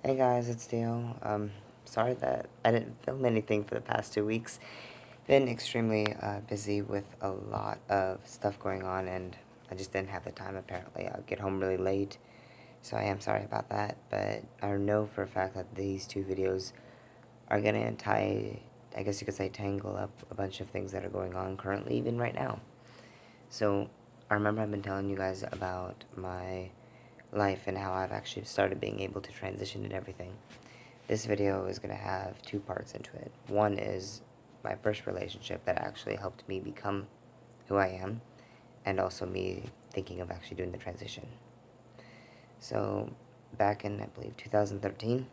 Hey guys, it's Theo. Sorry that I didn't film anything for the past 2 weeks. Been extremely busy with a lot of stuff going on, and I just didn't have the time apparently. I'll get home really late, so I am sorry about that. But I know for a fact that these two videos are gonna I guess you could say, tangle up a bunch of things that are going on currently, even right now. So I remember I've been telling you guys about my life and how I've actually started being able to transition and everything. This video is going to have two parts into it. One is my first relationship that actually helped me become who I am, and also me thinking of actually doing the transition. So, back in, I believe, 2013,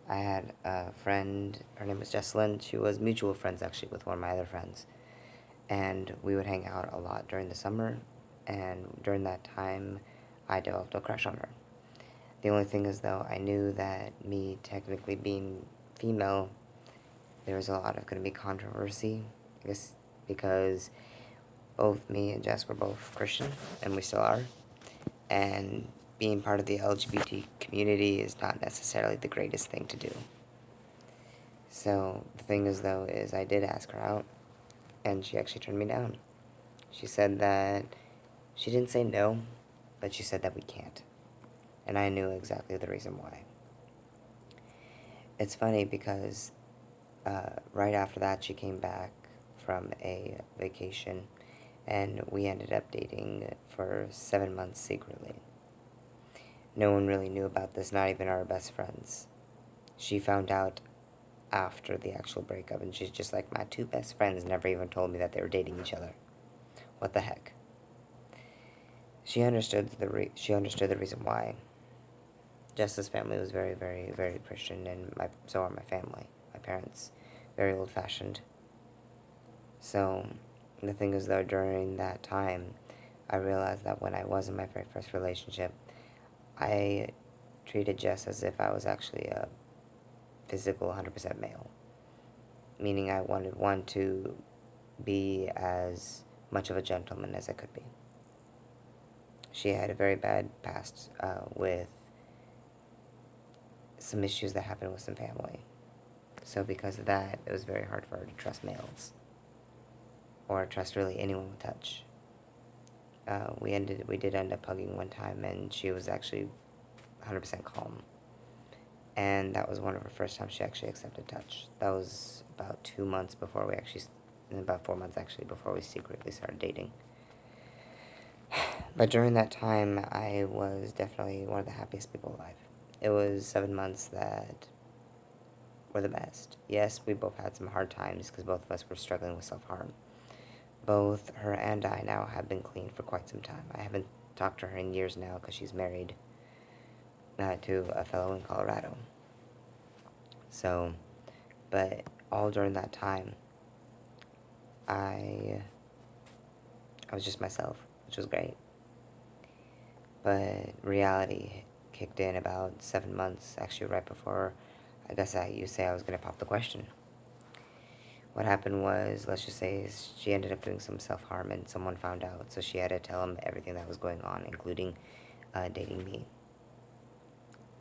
I had a friend, her name was Jessalyn. She was mutual friends, actually, with one of my other friends. And we would hang out a lot during the summer, and during that time, I developed a crush on her. The only thing is, though, I knew that me technically being female, there was a lot of going to be controversy, I guess, because both me and Jess were both Christian, and we still are, and being part of the LGBT community is not necessarily the greatest thing to do. So, the thing is, though, is I did ask her out, and she actually turned me down. She said that, she didn't say no, but she said that we can't. And I knew exactly the reason why. It's funny because right after that, she came back from a vacation, and we ended up dating for 7 months secretly. No one really knew about this, not even our best friends. She found out after the actual breakup, and she's just like, my two best friends never even told me that they were dating each other. What the heck? She understood the reason why. Jess's family was very, very, very Christian, and so are my family. My parents, very old-fashioned. So, the thing is, though, during that time, I realized that when I was in my very first relationship, I treated Jess as if I was actually a physical 100% male. Meaning I wanted one to be as much of a gentleman as I could be. She had a very bad past with some issues that happened with some family. So because of that, it was very hard for her to trust males, or trust really anyone with touch. We did end up hugging one time, and she was actually 100% calm. And that was one of her first times she actually accepted touch. That was about 2 months before we actually, about 4 months actually, before we secretly started dating. But during that time, I was definitely one of the happiest people alive. It was 7 months that were the best. Yes, we both had some hard times because both of us were struggling with self-harm. Both her and I now have been clean for quite some time. I haven't talked to her in years now because she's married to a fellow in Colorado. So, but all during that time, I was just myself, which was great. But reality kicked in about 7 months, actually right before, I guess you say I was going to pop the question. What happened was, let's just say, she ended up doing some self-harm, and someone found out, so she had to tell him everything that was going on, including dating me.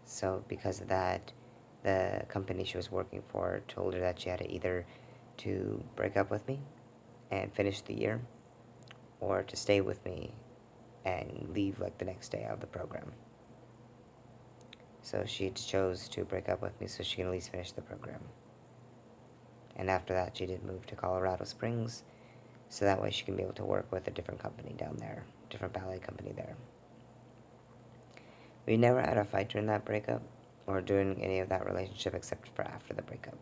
So because of that, the company she was working for told her that she had to either to break up with me and finish the year, or to stay with me and leave like the next day out of the program. So she chose to break up with me so she can at least finish the program. And after that, she did move to Colorado Springs, so that way she can be able to work with a different company down there, different ballet company there. We never had a fight during that breakup, or during any of that relationship except for after the breakup.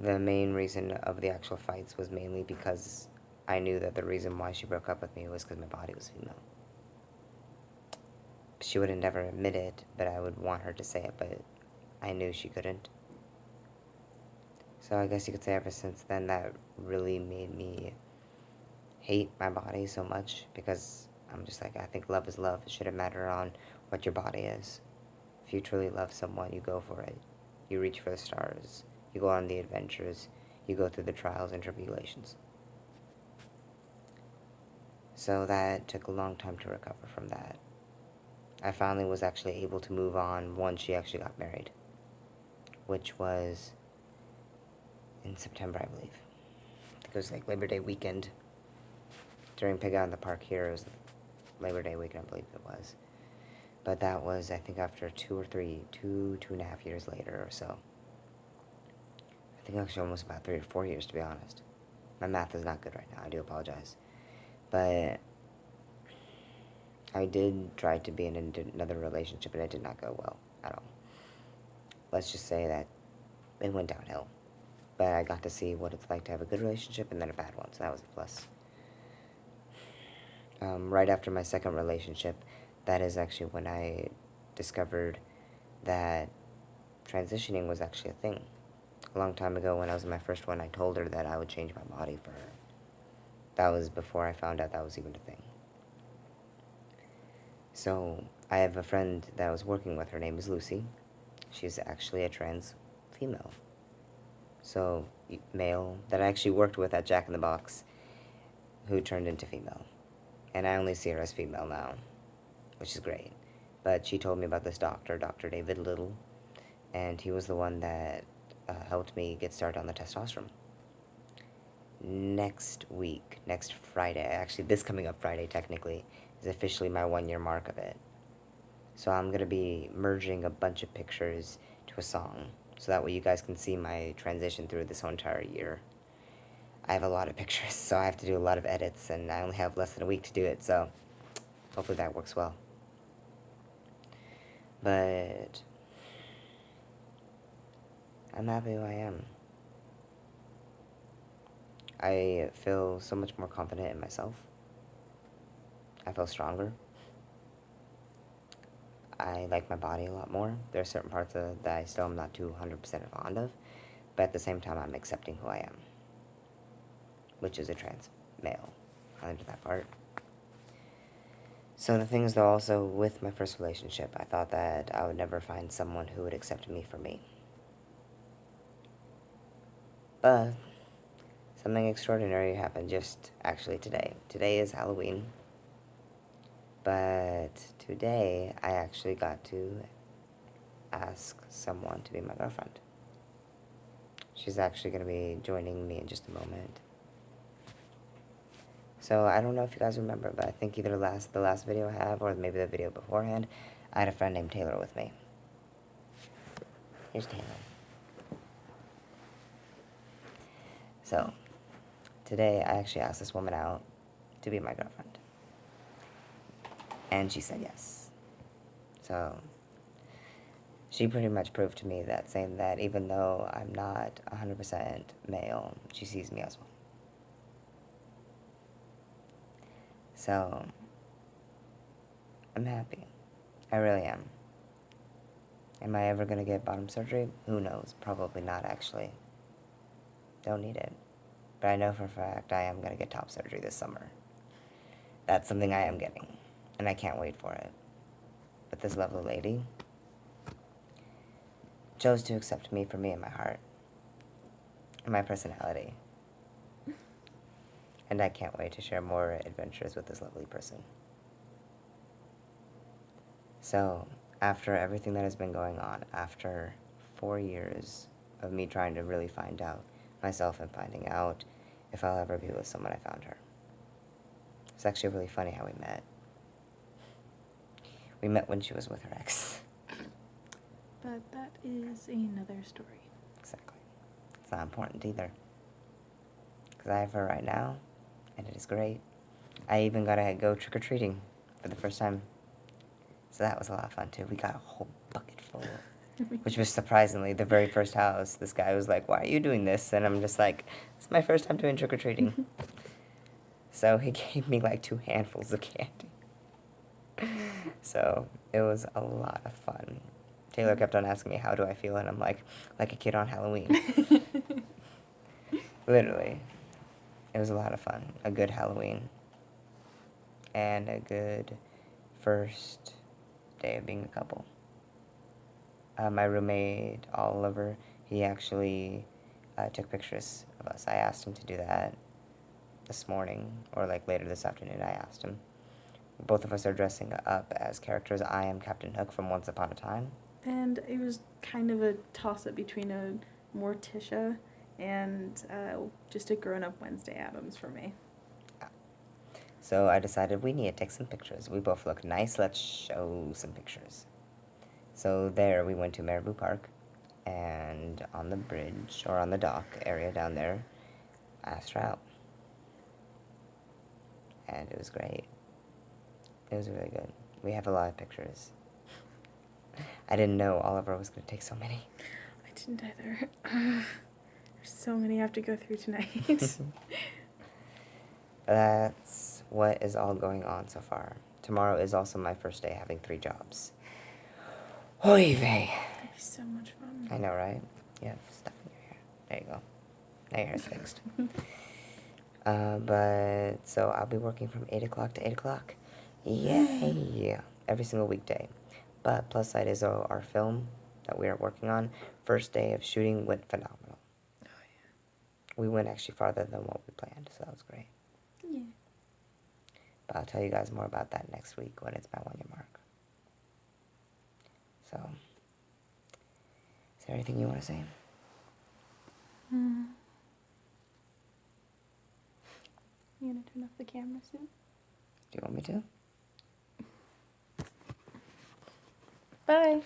The main reason of the actual fights was mainly because I knew that the reason why she broke up with me was because my body was female. She would never admit it, but I would want her to say it, but I knew she couldn't. So I guess you could say ever since then, that really made me hate my body so much, because I'm just like, I think love is love. It shouldn't matter on what your body is. If you truly love someone, you go for it. You reach for the stars. You go on the adventures. You go through the trials and tribulations. So that took a long time to recover from that. I finally was actually able to move on once she actually got married, which was in September, I believe. I think it was like Labor Day weekend during Pig Out in the Park here. It was Labor Day weekend, I believe it was. But that was, I think, after 2.5 years later or so. I think actually almost about 3 or 4 years, to be honest. My math is not good right now. I do apologize. But I did try to be in another relationship, and it did not go well at all. Let's just say that it went downhill. But I got to see what it's like to have a good relationship and then a bad one, so that was a plus. Right after my second relationship, that is actually when I discovered that transitioning was actually a thing. A long time ago, when I was in my first one, I told her that I would change my body for her. That was before I found out that was even a thing. So, I have a friend that I was working with. Her name is Lucy. She's actually a trans female. So, male, that I actually worked with at Jack in the Box, who turned into female. And I only see her as female now, which is great. But she told me about this doctor, Dr. David Little, and he was the one that helped me get started on the testosterone. Next week, next Friday, actually this coming up Friday technically, is officially my 1 year mark of it. So I'm going to be merging a bunch of pictures to a song, so that way you guys can see my transition through this whole entire year. I have a lot of pictures, so I have to do a lot of edits, and I only have less than a week to do it, so hopefully that works well. But I'm happy who I am. I feel so much more confident in myself. I feel stronger. I like my body a lot more. There are certain parts of it that I still am not 200% fond of, but at the same time, I'm accepting who I am, which is a trans male. I'll into that part. So the thing is, though, also with my first relationship, I thought that I would never find someone who would accept me for me. But something extraordinary happened just actually today. Today is Halloween. But today, I actually got to ask someone to be my girlfriend. She's actually going to be joining me in just a moment. So, I don't know if you guys remember, but I think either the last video I have, or maybe the video beforehand, I had a friend named Taylor with me. Here's Taylor. So, today, I actually asked this woman out to be my girlfriend. And she said yes. So, she pretty much proved to me that, saying that even though I'm not 100% male, she sees me as one. So, I'm happy. I really am. Am I ever going to get bottom surgery? Who knows? Probably not, actually. Don't need it. But I know for a fact I am going to get top surgery this summer. That's something I am getting. And I can't wait for it. But this lovely lady chose to accept me for me and my heart. And my personality. And I can't wait to share more adventures with this lovely person. So, after everything that has been going on, after 4 years of me trying to really find out myself and finding out if I'll ever be with someone, I found her. It's actually really funny how we met. We met when she was with her ex. But that is another story. Exactly. It's not important either. Because I have her right now, and it is great. I even got to go trick-or-treating for the first time. So that was a lot of fun, too. We got a whole bucket full, which was surprisingly the very first house. This guy was like, "Why are you doing this?" And I'm just like, "It's my first time doing trick-or-treating." So he gave me like 2 handfuls of candy. So it was a lot of fun. Taylor kept on asking me, "How do I feel?" And I'm like a kid on Halloween. Literally. It was a lot of fun. A good Halloween. And a good first day of being a couple. My roommate, Oliver, he actually took pictures of us. I asked him to do that this morning, or like later this afternoon. I asked him. both of us are dressing up as characters. I am Captain Hook from Once Upon a Time. And it was kind of a toss-up between a Morticia and just a grown-up Wednesday Addams for me. So I decided we need to take some pictures. We both look nice. Let's show some pictures. So there we went to Marabou Park, and on the bridge, or on the dock area down there, I asked her out. And it was great. It was really good. We have a lot of pictures. I didn't know Oliver was going to take so many. I didn't either. There's so many I have to go through tonight. That's what is all going on so far. Tomorrow is also my first day having 3 jobs. Oy vey. That'd be so much fun. I know, right? You have stuff in your hair. There you go. Now your hair's fixed. But, so I'll be working from 8 o'clock to 8 o'clock. Yay! Every single weekday. But plus side is our film that we are working on. First day of shooting went phenomenal. Oh, yeah. We went actually farther than what we planned, so that was great. Yeah. But I'll tell you guys more about that next week when it's my 1 year mark. So, is there anything you want to say? You gonna turn off the camera soon? Do you want me to? Bye.